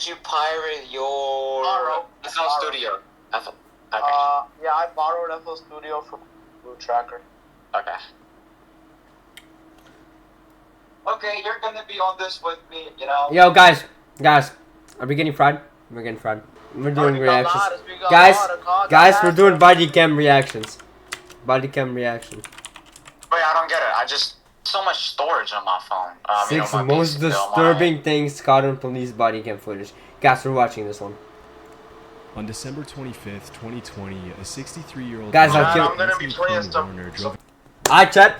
did you pirate your FL Studio? Okay. Yeah, I borrowed FL Studio from Blue Tracker. Okay. Okay, you're gonna be on this with me, you know. Yo, guys, are we getting fried? We're getting fried. We're doing reactions, guys. We're doing body cam reactions. Body cam reaction. Wait, I don't get it. I just so much storage on my phone. 6 most disturbing things caught on police body cam footage. Guys, we're watching this one. On December 25th, 2020, a 63-year-old guys, I'm gonna be playing some. Alright, chat.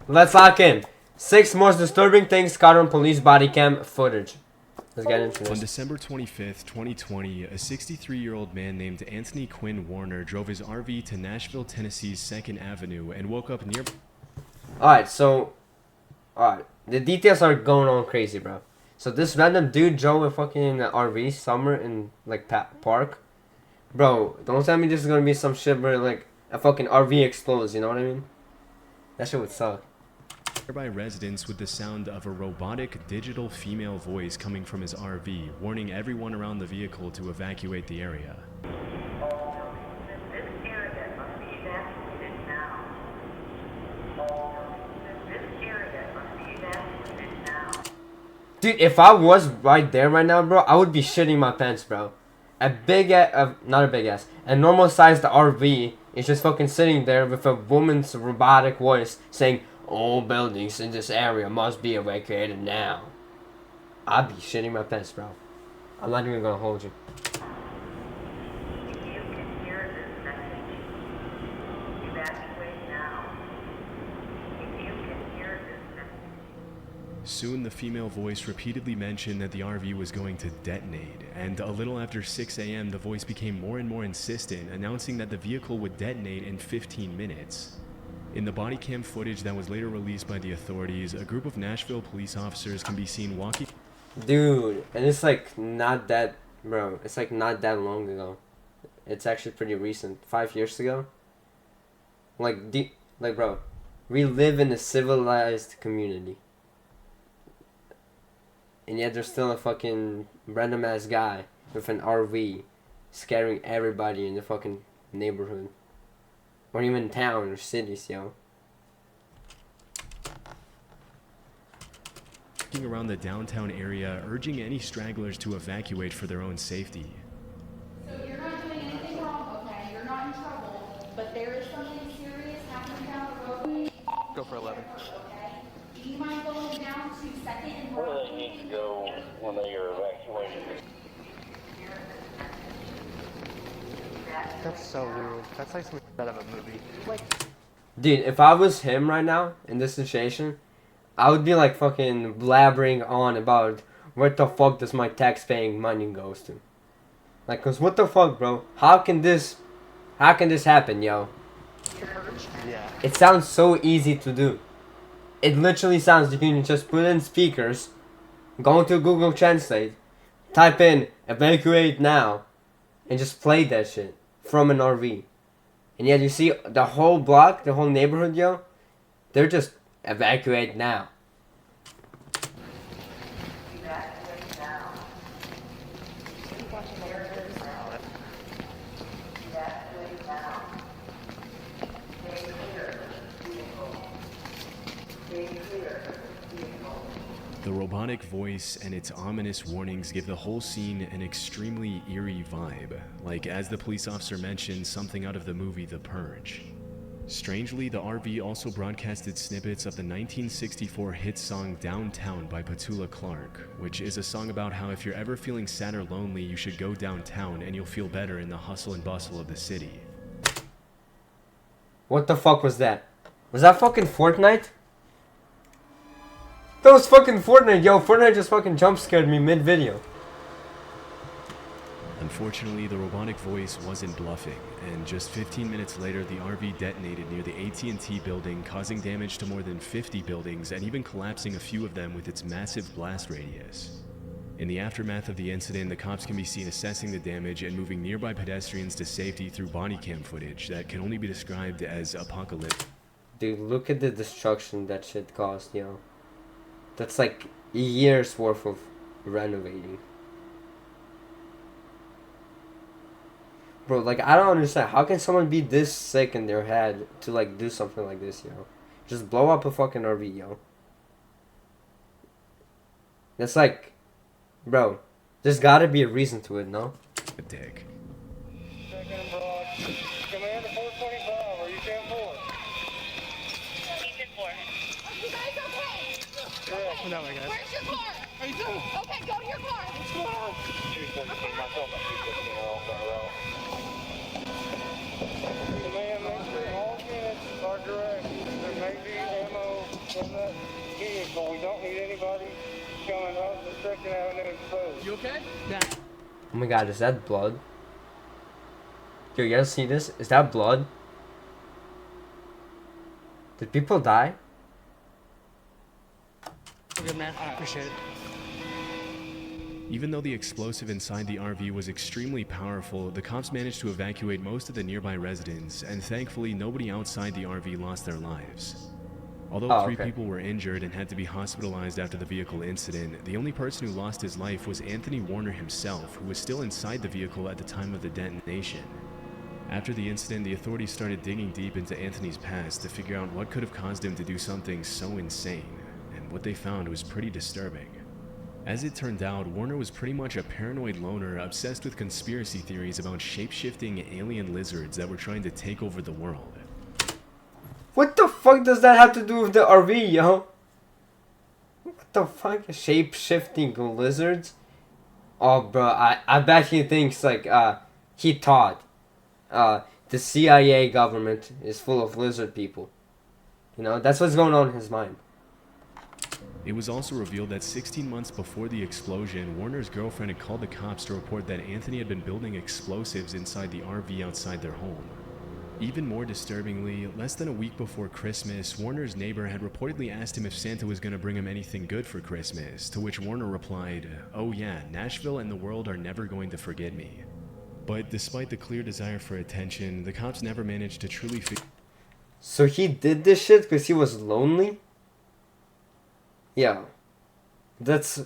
Let's lock in. 6 most disturbing things caught on police body cam footage. Let's get into this. On December 25th, 2020, a 63-year-old man named Anthony Quinn Warner drove his RV to Nashville, Tennessee's 2nd Avenue and woke up near... Alright, the details are going on crazy, bro. So this random dude drove a fucking RV somewhere in, like, park. Bro, don't tell me this is gonna be some shit where, like, a fucking RV explodes, you know what I mean? That shit would suck. Nearby residents with the sound of a robotic digital female voice coming from his RV, warning everyone around the vehicle to evacuate the area. This area must be evacuated now. This area must be evacuated now. Dude, if I was right there right now, bro, I would be shitting my pants, bro. A normal sized RV is just fucking sitting there with a woman's robotic voice saying, "All buildings in this area must be evacuated now." I'd be shitting my pants, bro. I'm not even gonna hold you. If you can hear this message, evacuate now. If you can hear this message. Soon, the female voice repeatedly mentioned that the RV was going to detonate, and a little after 6 a.m., the voice became more and more insistent, announcing that the vehicle would detonate in 15 minutes. In the body cam footage that was later released by the authorities, a group of Nashville police officers can be seen walking... Dude, and it's like not that, bro, it's like not that long ago. It's actually pretty recent, 5 years ago. Like, bro, we live in a civilized community. And yet there's still a fucking random ass guy with an RV scaring everybody in the fucking neighborhood. Or even town or cities, yo. Around the downtown area, urging any stragglers to evacuate for their own safety. So you're not doing anything wrong, okay? You're not in trouble, but there is something serious happening down the road. Go for 11. Okay? Do you mind going down to 2nd and Where do they need to go when they are evacuated? That's so weird. That's like something out of a movie. Dude, if I was him right now in this situation, I would be like fucking blabbering on about what the fuck does my tax-paying money goes to. Like, cause what the fuck, bro? How can this happen, yo? Yeah. It sounds so easy to do. It literally sounds, you can just put in speakers, go to Google Translate, type in evacuate now, and just play that shit from an RV. And yet you see the whole block, the whole neighborhood, yo, they're just evacuate now. Evacuate now. Evacuate now. Stay clear, vehicle. Stay clear, vehicle. The robotic voice and its ominous warnings give the whole scene an extremely eerie vibe, like, as the police officer mentioned, something out of the movie The Purge. Strangely, the RV also broadcasted snippets of the 1964 hit song Downtown by Petula Clark, which is a song about how if you're ever feeling sad or lonely, you should go downtown and you'll feel better in the hustle and bustle of the city. What the fuck was that? Was that fucking Fortnite? That was fucking Fortnite, yo. Fortnite just fucking jump scared me mid-video. Unfortunately, the robotic voice wasn't bluffing, and just 15 minutes later, the RV detonated near the AT&T building, causing damage to more than 50 buildings and even collapsing a few of them with its massive blast radius. In the aftermath of the incident, the cops can be seen assessing the damage and moving nearby pedestrians to safety through body cam footage that can only be described as apocalyptic. Dude, look at the destruction that shit caused, yo. That's like years worth of renovating. Bro, like, I don't understand. How can someone be this sick in their head to, like, do something like this, yo? Just blow up a fucking RV, yo. That's like, bro, there's gotta be a reason to it, no? A dick. Second block. Command to 425. Are you 10-4? You guys okay? Correct. No, my guys. Where's your car? How you doing? Okay, go to your car. 217. Myself and 215 are on the route. Command, make sure all units are direct. There may be ammo in that vehicle. We don't need anybody coming up the Second Avenue exposed. You okay? Yeah. Oh my god, is that blood? Yo, you guys see this? Is that blood? Did people die? Good man. I appreciate it. Even though the explosive inside the RV was extremely powerful, the cops managed to evacuate most of the nearby residents, and thankfully nobody outside the RV lost their lives. Although three okay. people were injured and had to be hospitalized after the vehicle incident, the only person who lost his life was Anthony Warner himself, who was still inside the vehicle at the time of the detonation. After the incident, the authorities started digging deep into Anthony's past to figure out what could have caused him to do something so insane, and what they found was pretty disturbing. As it turned out, Warner was pretty much a paranoid loner obsessed with conspiracy theories about shape-shifting alien lizards that were trying to take over the world. What the fuck does that have to do with the RV, yo? What the fuck? Shape-shifting lizards? Oh, bro, I bet he thinks, like, he thought, the CIA government is full of lizard people. You know, that's what's going on in his mind. It was also revealed that 16 months before the explosion, Warner's girlfriend had called the cops to report that Anthony had been building explosives inside the RV outside their home. Even more disturbingly, less than a week before Christmas, Warner's neighbor had reportedly asked him if Santa was going to bring him anything good for Christmas, to which Warner replied, "Oh yeah, Nashville and the world are never going to forget me." But despite the clear desire for attention, the cops never managed to truly So he did this shit because he was lonely? Yeah. That's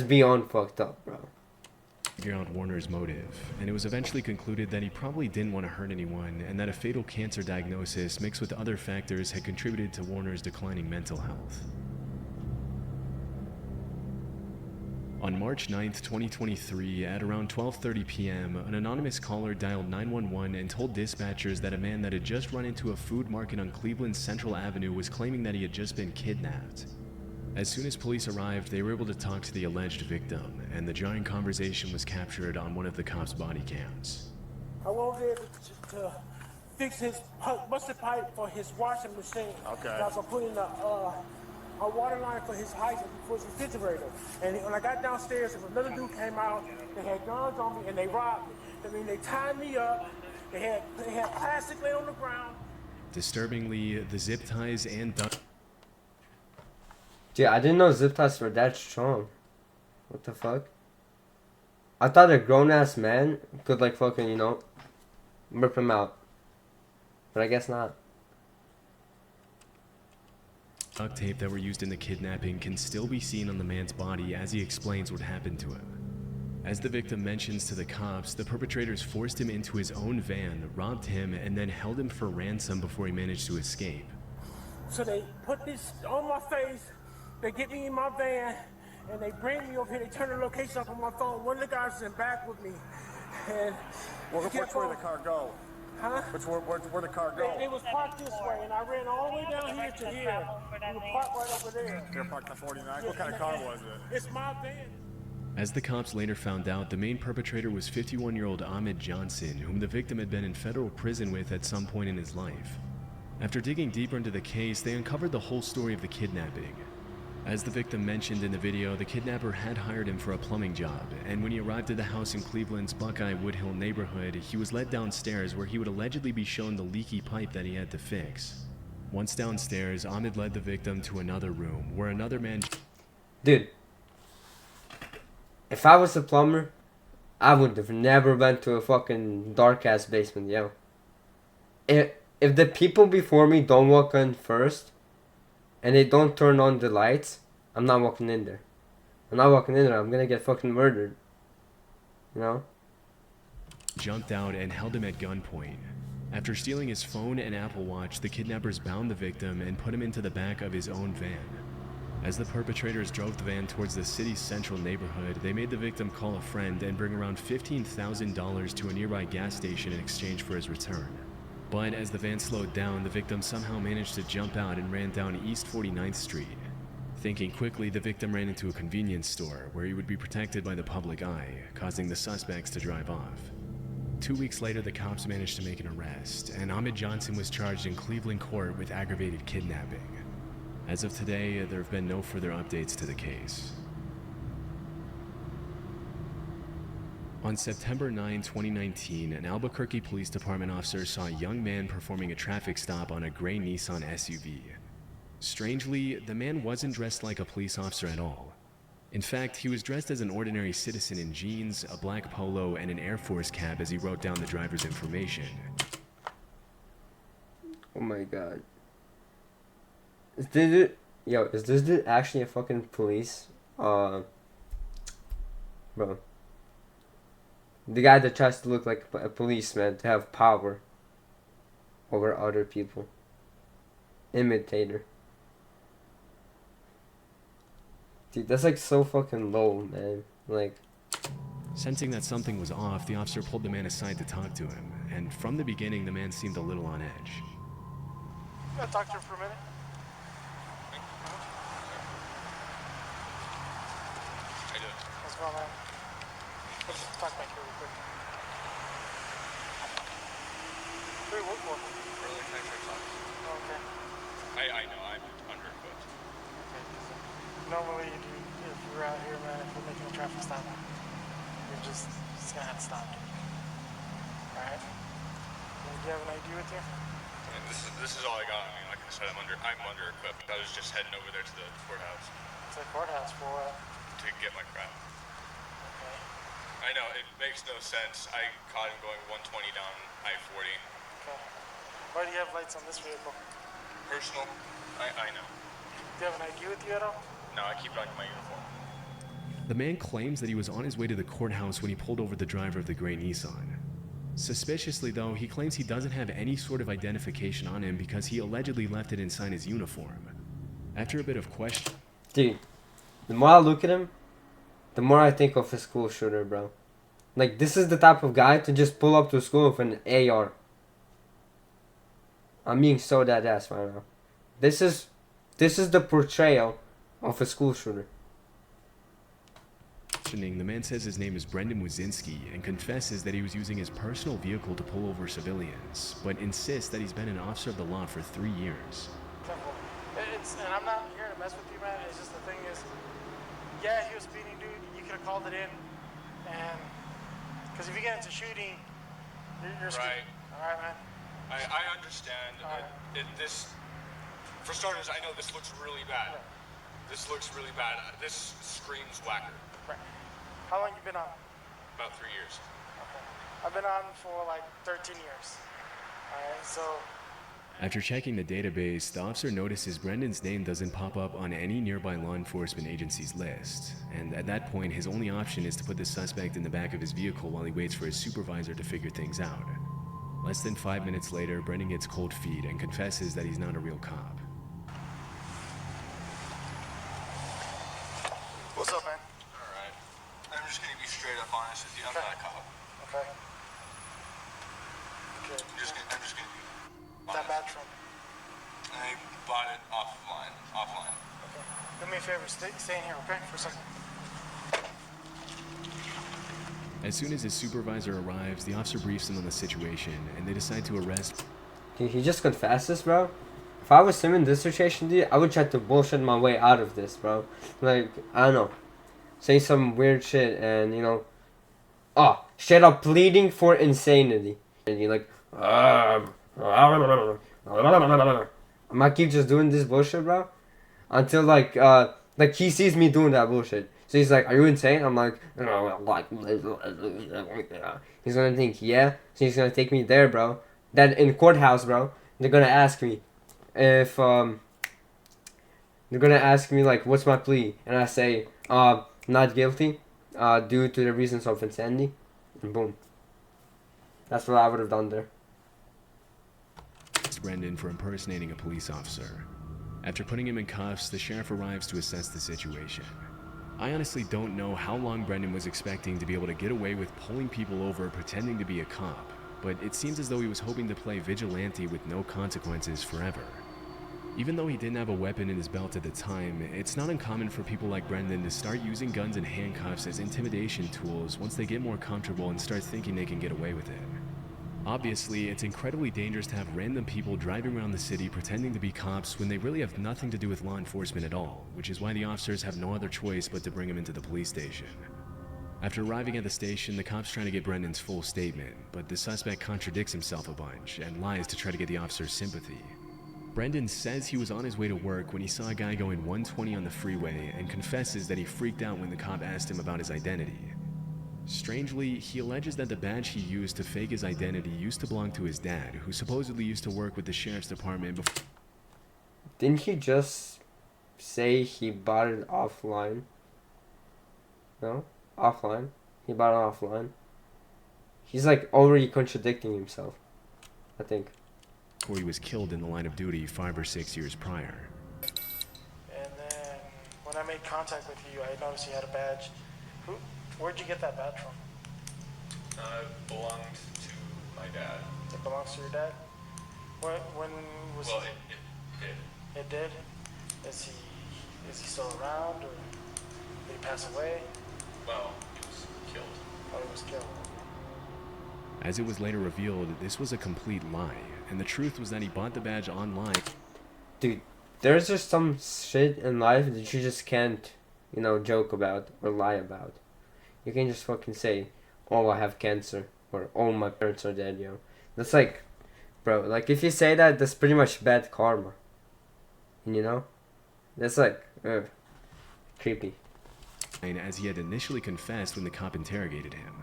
beyond fucked up, bro. figure out Warner's motive, and it was eventually concluded that he probably didn't want to hurt anyone, and that a fatal cancer diagnosis mixed with other factors had contributed to Warner's declining mental health. On March 9th, 2023, at around 12:30 p.m., an anonymous caller dialed 911 and told dispatchers that a man that had just run into a food market on Cleveland's Central Avenue was claiming that he had just been kidnapped. As soon as police arrived, they were able to talk to the alleged victim, and the jarring conversation was captured on one of the cops' body cams. I won't be able to fix his busted pipe for his washing machine. Okay. I was putting a water line for his refrigerator. And when I got downstairs, another dude came out. They had guns on me and they robbed me. I mean, they tied me up. They had plastic laying on the ground. Disturbingly, the zip ties and Dude, I didn't know zip ties were that strong. What the fuck? I thought a grown-ass man could, like, fucking, you know, rip him out. But I guess not. duct tape that were used in the kidnapping can still be seen on the man's body as he explains what happened to him. As the victim mentions to the cops, the perpetrators forced him into his own van, robbed him, and then held him for ransom before he managed to escape. So they put this on my face. They get me in my van, and they bring me over here. They turn the location up on my phone. One of the guys is in back with me. And Which way did the car go? Huh? Where the car go? It was parked this way, and I ran all the way down here to here. It was parked right over there. They're parked on 49. What kind of car was it? It's my van. As the cops later found out, the main perpetrator was 51-year-old Ahmed Johnson, whom the victim had been in federal prison with at some point in his life. After digging deeper into the case, they uncovered the whole story of the kidnapping. As the victim mentioned in the video, the kidnapper had hired him for a plumbing job, and when he arrived at the house in Cleveland's Buckeye Woodhill neighborhood, he was led downstairs where he would allegedly be shown the leaky pipe that he had to fix. Once downstairs, Ahmed led the victim to another room, where another man... Dude, if I was a plumber, I would have never went to a fucking dark-ass basement, yo. If the people before me don't walk in first, and they don't turn on the lights, I'm not walking in there. I'm not walking in there. I'm gonna get fucking murdered. You know? Jumped out and held him at gunpoint. After stealing his phone and Apple Watch, the kidnappers bound the victim and put him into the back of his own van. As the perpetrators drove the van towards the city's central neighborhood, they made the victim call a friend and bring around $15,000 to a nearby gas station in exchange for his return. But as the van slowed down, the victim somehow managed to jump out and ran down East 49th Street. Thinking quickly, the victim ran into a convenience store where he would be protected by the public eye, causing the suspects to drive off. 2 weeks later, the cops managed to make an arrest, and Ahmed Johnson was charged in Cleveland court with aggravated kidnapping. As of today, there have been no further updates to the case. On September 9, 2019, an Albuquerque Police Department officer saw a young man performing a traffic stop on a gray Nissan SUV. Strangely, the man wasn't dressed like a police officer at all. In fact, he was dressed as an ordinary citizen in jeans, a black polo, and an Air Force cap as he wrote down the driver's information. Oh my god. Is this dude actually a fucking police? Bro. The guy that tries to look like a policeman to have power over other people. Imitator. Dude, that's like so fucking low, man. Like, Sensing that something was off, the officer pulled the man aside to talk to him, and from the beginning, the man seemed a little on edge. You gotta talk to him for a minute. I do. What's going on? Let's just talk back here real quick. Where you work for? Early country talks. Okay. I know, I'm under-equipped. Okay. Normally, if you're out here, man, if we're making a traffic stop, you're just gonna have to stop. Alright? Do you have an ID with you? And this is all I got. I mean, like I said, I'm under-equipped. I was just heading over there to the courthouse It's a courthouse for what? to get my crap. Okay. I know, it makes no sense. I caught him going 120 down I-40. Okay. Why do you have lights on this vehicle? Personal, I know. Do you have an ID with you at all? No, I keep it on my uniform. The man claims that he was on his way to the courthouse when he pulled over the driver of the gray Nissan. Suspiciously, though, he claims he doesn't have any sort of identification on him because he allegedly left it inside his uniform. After a bit of question, dude, the more I look at him, the more I think of a school shooter, bro. Like, this is the type of guy to just pull up to school with an AR. I'm being so dead ass right now. This is the portrayal of a school shooter. the man says his name is Brendan Wazinski and confesses that he was using his personal vehicle to pull over civilians, but insists that he's been an officer of the law for 3 years. Simple. And I'm not here to mess with you, man. It's just the thing is, yeah, he was speeding, dude. You could have called it in, and because if you get into shooting, you're Right. All right, man. I understand. This, for starters, I know this looks really bad. Yeah. This looks really bad. This screams whacker. Right. How long you been on? About 3 years. Okay. I've been on for like 13 years. All right, so. After checking the database, the officer notices Brendan's name doesn't pop up on any nearby law enforcement agency's list, and at that point his only option is to put the suspect in the back of his vehicle while he waits for his supervisor to figure things out. Less than 5 minutes later, Brendan gets cold feet and confesses that he's not a real cop. What's up, man? Alright. I'm just gonna be straight up honest with you. I'm not a cop. Okay. Okay. I'm just gonna be That honest. badge from? I bought it offline. Okay. Do me a favor, stay in here, okay, for a second. As soon as his supervisor arrives, the officer briefs him on the situation, and they decide to arrest. Dude, he just confessed this, bro. If I was him in this situation, dude, I would try to bullshit my way out of this, bro. Like, I don't know. Say some weird shit and, you know. Straight up pleading for insanity. And you're like, I might keep just doing this bullshit, bro. Until, like he sees me doing that bullshit. So he's like, are you insane? I'm like, he's gonna think, yeah. So he's gonna take me there, bro. Then in courthouse, bro, they're gonna ask me if, they're gonna ask me, like, what's my plea? And I say, not guilty, due to the reasons of insanity, and boom. That's what I would have done there. Brendan for impersonating a police officer. After putting him in cuffs, the sheriff arrives to assess the situation. I honestly don't know how long Brendan was expecting to be able to get away with pulling people over pretending to be a cop, but it seems as though he was hoping to play vigilante with no consequences forever. Even though he didn't have a weapon in his belt at the time, it's not uncommon for people like Brendan to start using guns and handcuffs as intimidation tools once they get more comfortable and start thinking they can get away with it. Obviously, it's incredibly dangerous to have random people driving around the city pretending to be cops when they really have nothing to do with law enforcement at all, which is why the officers have no other choice but to bring him into the police station. After arriving at the station, the cops try to get Brendan's full statement, but the suspect contradicts himself a bunch and lies to try to get the officer's sympathy. Brendan says he was on his way to work when he saw a guy going 120 on the freeway and confesses that he freaked out when the cop asked him about his identity. Strangely, he alleges that the badge he used to fake his identity used to belong to his dad, who supposedly used to work with the sheriff's department before. Didn't he just say he bought it offline? No? Offline? He bought it offline? He's like already contradicting himself, I think. He was killed in the line of duty 5 or 6 years prior. And then when I made contact with you, I noticed you had a badge. Where'd you get that badge from? It belonged to my dad. It belongs to your dad? When was Well, it did. It did? Is he still around, or did he pass away? Well, he was killed. Oh, he was killed. As it was later revealed, this was a complete lie, and the truth was that he bought the badge online. Dude, there's just some shit in life that you just can't, joke about or lie about. You can't just fucking say, oh, I have cancer, or oh, my parents are dead, yo. That's like, bro, like if you say that, that's pretty much bad karma. That's like, creepy. As he had initially confessed when the cop interrogated him.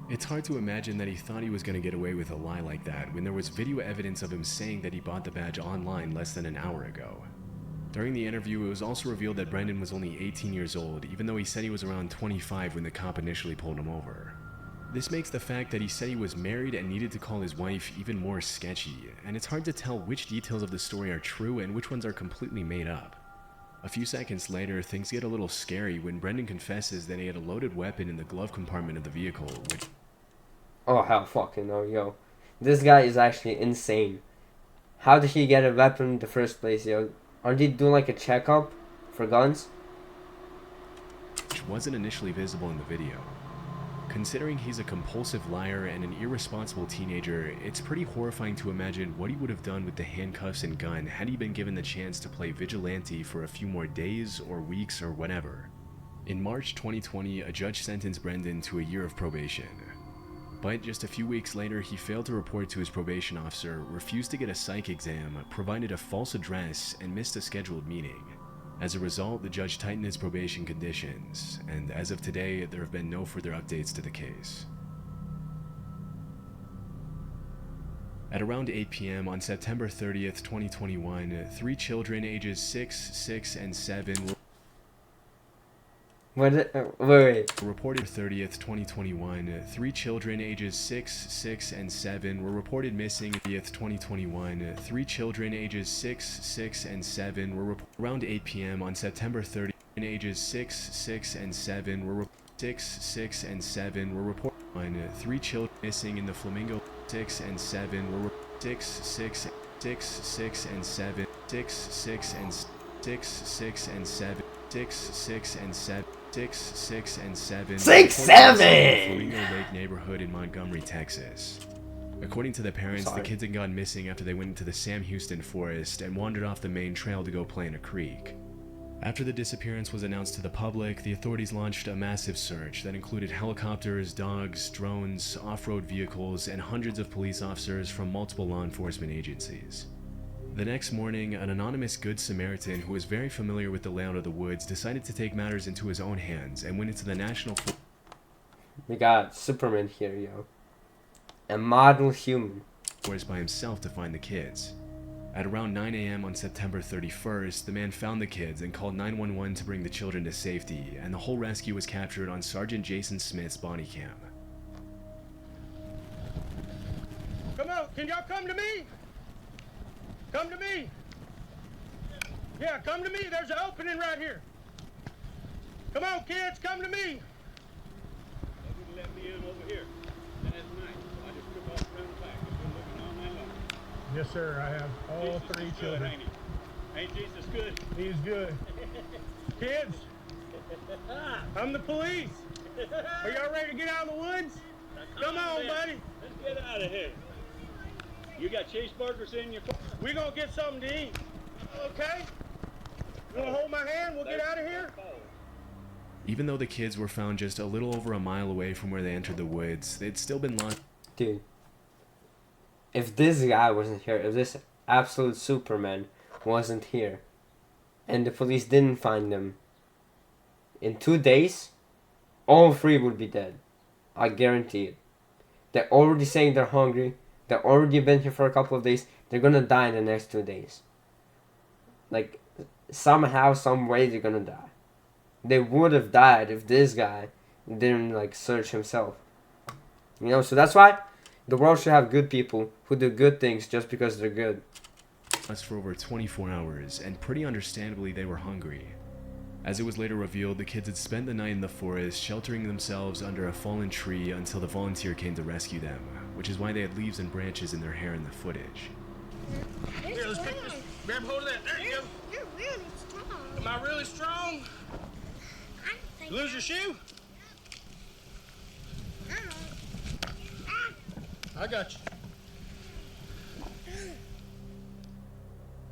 It's hard to imagine that he thought he was going to get away with a lie like that when there was video evidence of him saying that he bought the badge online less than an hour ago. During the interview, it was also revealed that Brendan was only 18 years old, even though he said he was around 25 when the cop initially pulled him over. This makes the fact that he said he was married and needed to call his wife even more sketchy, and it's hard to tell which details of the story are true and which ones are completely made up. A few seconds later, things get a little scary when Brendan confesses that he had a loaded weapon in the glove compartment of the vehicle, which... Oh, hell fucking no, yo. This guy is actually insane. How did he get a weapon in the first place, yo? Aren't they doing like a checkup for guns? Which wasn't initially visible in the video. Considering he's a compulsive liar and an irresponsible teenager, it's pretty horrifying to imagine what he would have done with the handcuffs and gun had he been given the chance to play vigilante for a few more days or weeks or whatever. In March 2020, a judge sentenced Brendan to a year of probation. But just a few weeks later, he failed to report to his probation officer, refused to get a psych exam, provided a false address, and missed a scheduled meeting. As a result, the judge tightened his probation conditions, and as of today, there have been no further updates to the case. At around 8 p.m. on September 30th, 2021, 3 children ages 6, 6, and 7 were Wait. reported 30th, 2021. 3 children ages 6, 6, and 7 were reported missing. 30th, 2021. 3 children ages 6, 6, and 7 were around 8 p.m. on September 30th. Ages 6, 6, and 7 were 6, 6, and 7 were reported. 3 children missing in the Flamingo. 6 and 7 were 6, 6, 6, 6, and 7. 6, 6, and 6, 6, and 7. 6, 6, and 7. 6, 6, and 7. 6, 7! Flamingo Lake neighborhood in Montgomery, Texas. According to the parents, the kids had gone missing after they went into the Sam Houston forest and wandered off the main trail to go play in a creek. After the disappearance was announced to the public, the authorities launched a massive search that included helicopters, dogs, drones, off-road vehicles, and hundreds of police officers from multiple law enforcement agencies. The next morning, an anonymous Good Samaritan who was very familiar with the layout of the woods decided to take matters into his own hands and went into the National We got Superman here, yo. A model human. Forest by himself to find the kids. At around 9 a.m. on September 31st, the man found the kids and called 911 to bring the children to safety, and the whole rescue was captured on Sergeant Jason Smith's body cam. Come on, can y'all come to me? Come to me. Yeah, come to me. There's an opening right here. Come on, kids, come to me. They wouldn't let me in over here last night, so I just took off around the back. I've been looking all night long. Yes, sir. I have all Jesus three is good, children. ain't he? Ain't Jesus good? He's good. Kids, I'm the police. Are y'all ready to get out of the woods? Come on, buddy. Let's get out of here. You got cheeseburgers in your car? We're going to get something to eat. Okay? You want to hold my hand? We'll get out of here? Even though the kids were found just a little over a mile away from where they entered the woods, they'd still been lost. Dude, if this guy wasn't here, if this absolute Superman wasn't here, and the police didn't find them, in 2 days, all three would be dead. I guarantee it. They're already saying they're hungry. They've already been here for a couple of days. They're gonna die in the next 2 days. Like, somehow, some way, they're gonna die. They would have died if this guy didn't, like, search himself. You know, so that's why the world should have good people who do good things just because they're good. For over 24 hours, and pretty understandably they were hungry. As it was later revealed, the kids had spent the night in the forest, sheltering themselves under a fallen tree until the volunteer came to rescue them, which is why they had leaves and branches in their hair in the footage. Here, let's pick this. Grab hold of that. There you go. You're really strong. Am I really strong? I think Lose your shoe? I got you.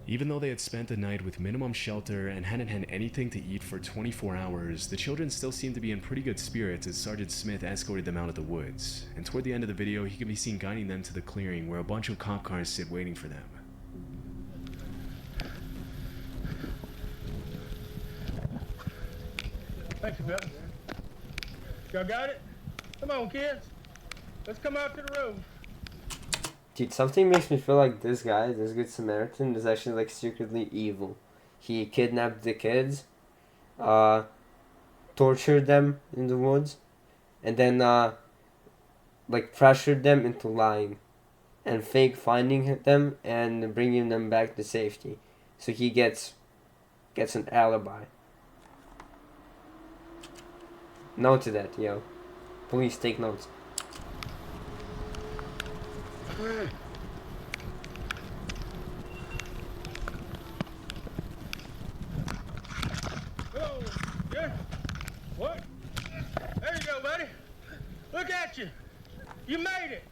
Even though they had spent the night with minimum shelter and hadn't had anything to eat for 24 hours, the children still seemed to be in pretty good spirits as Sergeant Smith escorted them out of the woods, and toward the end of the video he could be seen guiding them to the clearing where a bunch of cop cars sit waiting for them. Thank you, Bill. Y'all got it? Come on, kids. Let's come out to the road. Dude, something makes me feel like this guy, this Good Samaritan, is actually, like, secretly evil. He kidnapped the kids, tortured them in the woods, and then, like, pressured them into lying and fake finding them and bringing them back to safety. So he gets an alibi. Note to that, yo. Please take notes. Oh, yeah. What? There you go, buddy. Look at you. You made it.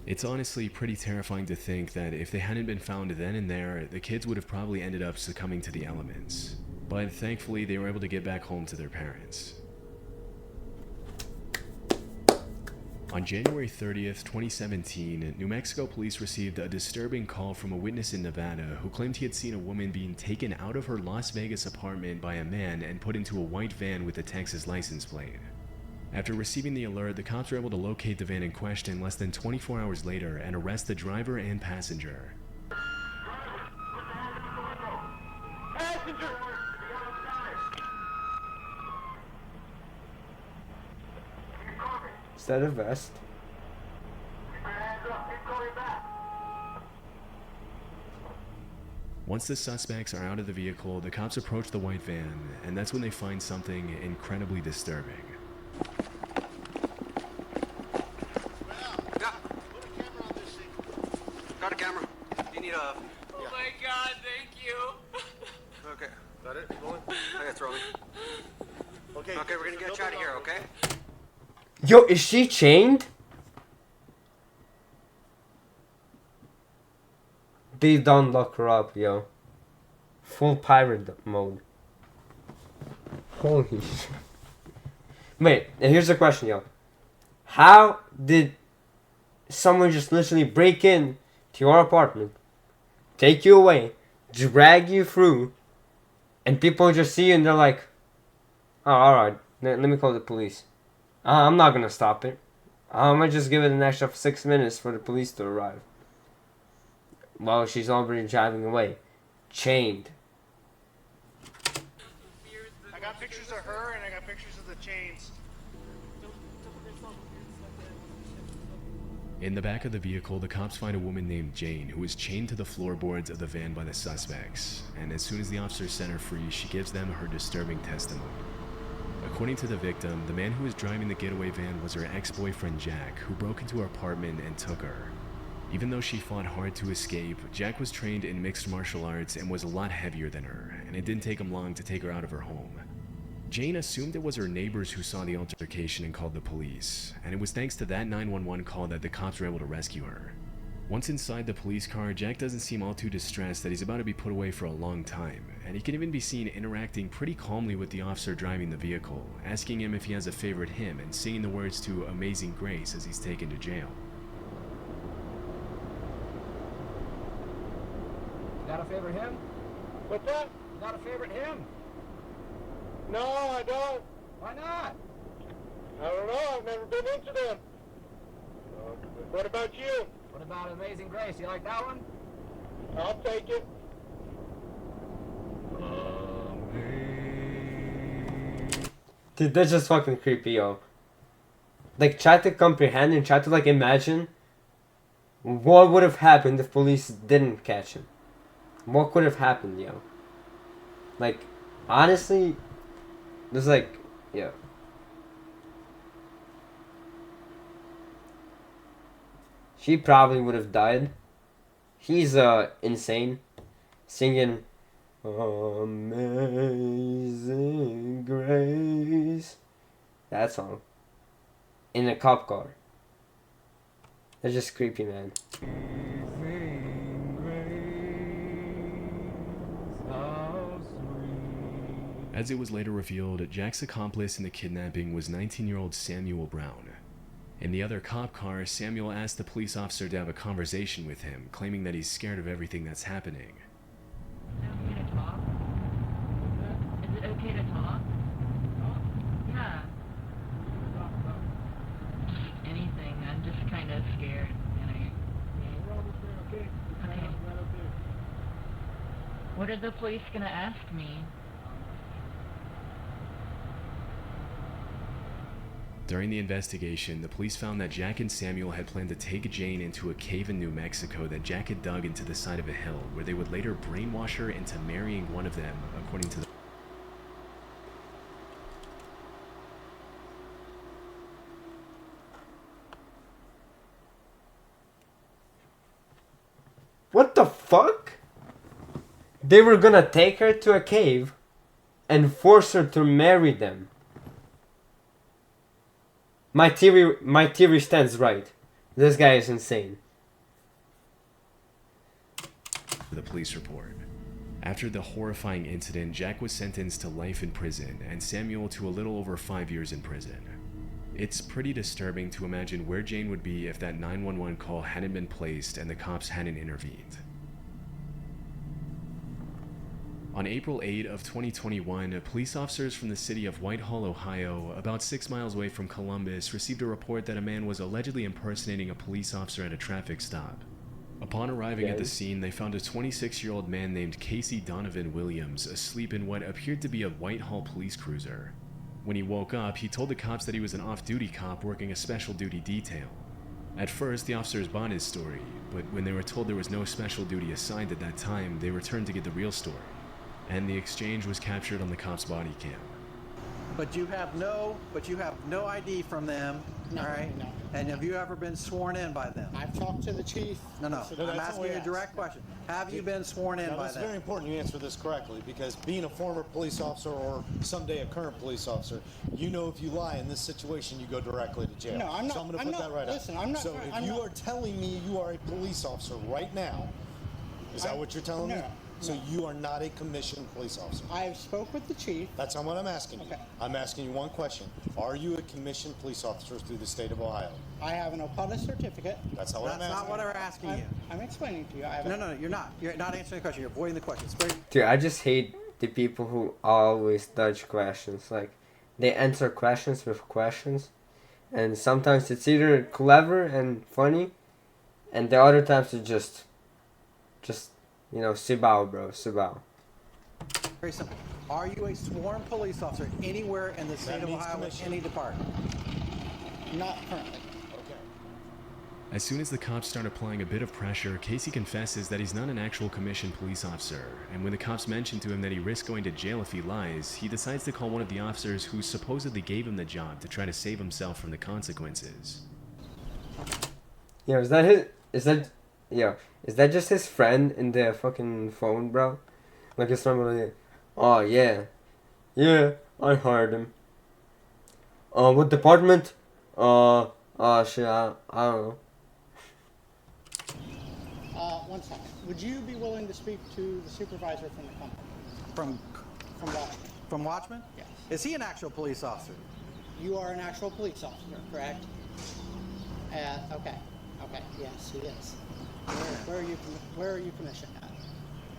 It's honestly pretty terrifying to think that if they hadn't been found then and there, the kids would have probably ended up succumbing to the elements. But thankfully, they were able to get back home to their parents. On January 30th, 2017, New Mexico police received a disturbing call from a witness in Nevada who claimed he had seen a woman being taken out of her Las Vegas apartment by a man and put into a white van with a Texas license plate. After receiving the alert, the cops were able to locate the van in question less than 24 hours later and arrest the driver and passenger. Passenger. Is that a vest? Once the suspects are out of the vehicle, the cops approach the white van, and that's when they find something incredibly disturbing. Got a camera. You need a... Oh my God, thank you. Okay. Got it? Rolling? I got rolling. Okay, we're gonna get you out of here, okay? Yo, is she chained? They don't lock her up, yo. Full pirate mode. Holy shit. Wait, and here's the question, yo. How did someone just literally break in to your apartment, take you away, drag you through, and people just see you and they're like, oh, alright, let me call the police. I'm not gonna stop it. I'm gonna just give it an extra 6 minutes for the police to arrive. while she's already driving away. Chained. I got pictures of her and I got pictures of the chains. In the back of the vehicle, the cops find a woman named Jane who is chained to the floorboards of the van by the suspects, and as soon as the officers set her free, she gives them her disturbing testimony. According to the victim, the man who was driving the getaway van was her ex-boyfriend Jack, who broke into her apartment and took her. Even though she fought hard to escape, Jack was trained in mixed martial arts and was a lot heavier than her, and it didn't take him long to take her out of her home. Jane assumed it was her neighbors who saw the altercation and called the police, and it was thanks to that 911 call that the cops were able to rescue her. Once inside the police car, Jack doesn't seem all too distressed that he's about to be put away for a long time, and he can even be seen interacting pretty calmly with the officer driving the vehicle, asking him if he has a favorite hymn and singing the words to Amazing Grace as he's taken to jail. Got a favorite hymn? What's that? Got a favorite hymn? No, I don't. Why not? I don't know. I've never been into them. What about you? What about Amazing Grace? You like that one? I'll take it. Dude, that's just fucking creepy, yo. Like, try to comprehend and try to, like, imagine what would have happened if police didn't catch him. What could have happened, yo? Like, honestly, there's like, yo. She probably would have died. He's insane, singing Amazing Grace, that song, in a cop car. That's just creepy, man. As it was later revealed, Jack's accomplice in the kidnapping was 19-year-old Samuel Brown. In the other cop car, Samuel asked the police officer to have a conversation with him, claiming that he's scared of everything that's happening. Is it okay to talk? Yeah. Anything. I'm just kind of scared. Okay. What are the police gonna ask me? During the investigation, the police found that Jack and Samuel had planned to take Jane into a cave in New Mexico that Jack had dug into the side of a hill, where they would later brainwash her into marrying one of them, according to the... What the fuck? They were gonna take her to a cave and force her to marry them. My theory stands right. This guy is insane. The police report. After the horrifying incident, Jack was sentenced to life in prison and Samuel to a little over 5 years in prison. It's pretty disturbing to imagine where Jane would be if that 911 call hadn't been placed and the cops hadn't intervened. On April 8 of 2021, police officers from the city of Whitehall, Ohio, about 6 miles away from Columbus, received a report that a man was allegedly impersonating a police officer at a traffic stop. Upon arriving at the scene, they found a 26-year-old man named Casey Donovan Williams asleep in what appeared to be a Whitehall police cruiser. When he woke up, he told the cops that he was an off-duty cop working a special duty detail. At first, the officers bought his story, but when they were told there was no special duty assigned at that time, they returned to get the real story. And the exchange was captured on the cop's body cam. But you have no ID from them, no, all right? No. And have you ever been sworn in by them? I've talked to the chief. No. I'm asking you a direct question. Have you been sworn in by them? It's very important you answer this correctly, because being a former police officer or someday a current police officer, you know if you lie in this situation, you go directly to jail. No, I'm not. So I'm going to put that right listen, out. I'm not. So if you are telling me you are a police officer right now, is that what you're telling me? So you are not a commissioned police officer. I have spoke with the chief. That's not what I'm asking you. Okay. I'm asking you one question. Are you a commissioned police officer through the state of Ohio? I have an OPUDA certificate. That's not what I'm asking. That's not what we're asking you. I'm explaining to you. No, you're not. You're not answering the question. You're avoiding the question. Dude, I just hate the people who always dodge questions. Like, they answer questions with questions, and sometimes it's either clever and funny, and the other times it's just just, you know, Sibao, bro, Sibao. Very simple. Are you a sworn police officer anywhere in the state of Ohio with any department? Not currently. As soon as the cops start applying a bit of pressure, Casey confesses that he's not an actual commissioned police officer, and when the cops mention to him that he risks going to jail if he lies, he decides to call one of the officers who supposedly gave him the job to try to save himself from the consequences. Yo, is that just his friend in the fucking phone, bro? Like it's somebody, oh yeah, I hired him. What department? Shit, I don't know. 1 second. Would you be willing to speak to the supervisor from the company? From Watchman? From Watchman? Yes. Is he an actual police officer? You are an actual police officer, correct? Okay. Yes, he is. Where are you commissioned at?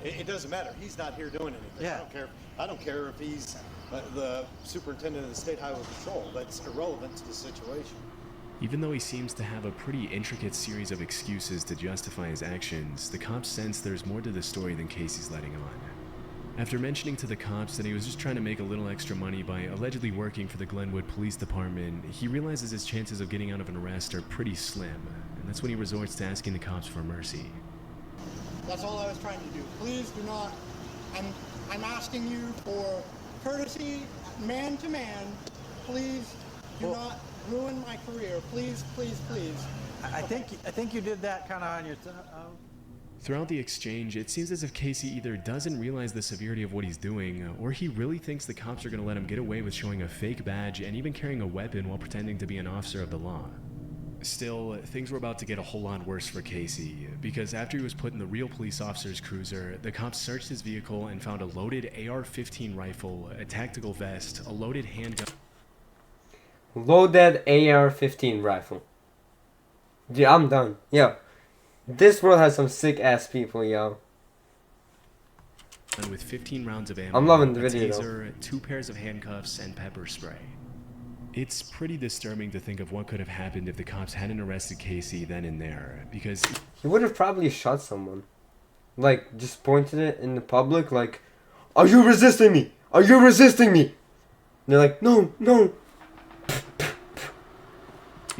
It doesn't matter. He's not here doing anything. Yeah. I don't care if he's the superintendent of the State Highway Patrol. That's irrelevant to the situation. Even though he seems to have a pretty intricate series of excuses to justify his actions, the cops sense there's more to the story than Casey's letting on. After mentioning to the cops that he was just trying to make a little extra money by allegedly working for the Glenwood Police Department, he realizes his chances of getting out of an arrest are pretty slim, and that's when he resorts to asking the cops for mercy. That's all I was trying to do. Please do not. I'm asking you for courtesy, man to man. Please do not ruin my career. Please. I think you did that kind of on your own. Throughout the exchange, it seems as if Casey either doesn't realize the severity of what he's doing, or he really thinks the cops are going to let him get away with showing a fake badge and even carrying a weapon while pretending to be an officer of the law. Still, things were about to get a whole lot worse for Casey, because after he was put in the real police officer's cruiser, the cops searched his vehicle and found a loaded AR-15 rifle, a tactical vest, a loaded handgun. Loaded AR-15 rifle. Yeah, I'm done. Yo, this world has some sick ass people, yo. With 15 rounds of ammo, I'm loving the a video, taser, 2 pairs of handcuffs, and pepper spray. It's pretty disturbing to think of what could have happened if the cops hadn't arrested Casey then and there, because he would have probably shot someone. Like, just pointed it in the public, like, are you resisting me? Are you resisting me? And they're like, no.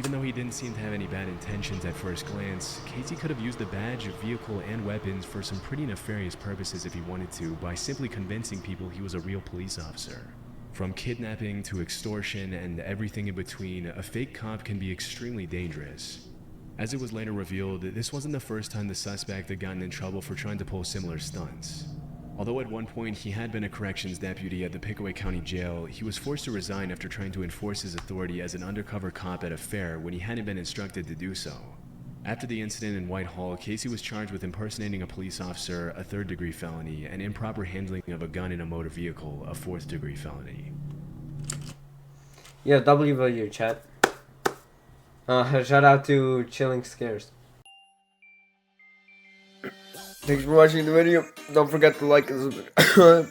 even though he didn't seem to have any bad intentions at first glance, Casey could have used the badge, vehicle, and weapons for some pretty nefarious purposes if he wanted to, by simply convincing people he was a real police officer. From kidnapping to extortion and everything in between, a fake cop can be extremely dangerous. As it was later revealed, this wasn't the first time the suspect had gotten in trouble for trying to pull similar stunts. Although at one point he had been a corrections deputy at the Pickaway County Jail, he was forced to resign after trying to enforce his authority as an undercover cop at a fair when he hadn't been instructed to do so. After the incident in Whitehall, Casey was charged with impersonating a police officer, a 3rd-degree felony, and improper handling of a gun in a motor vehicle, a 4th-degree felony. Yeah, W chat. Shout out to Chilling Scares. Thanks for watching the video. Don't forget to like and subscribe.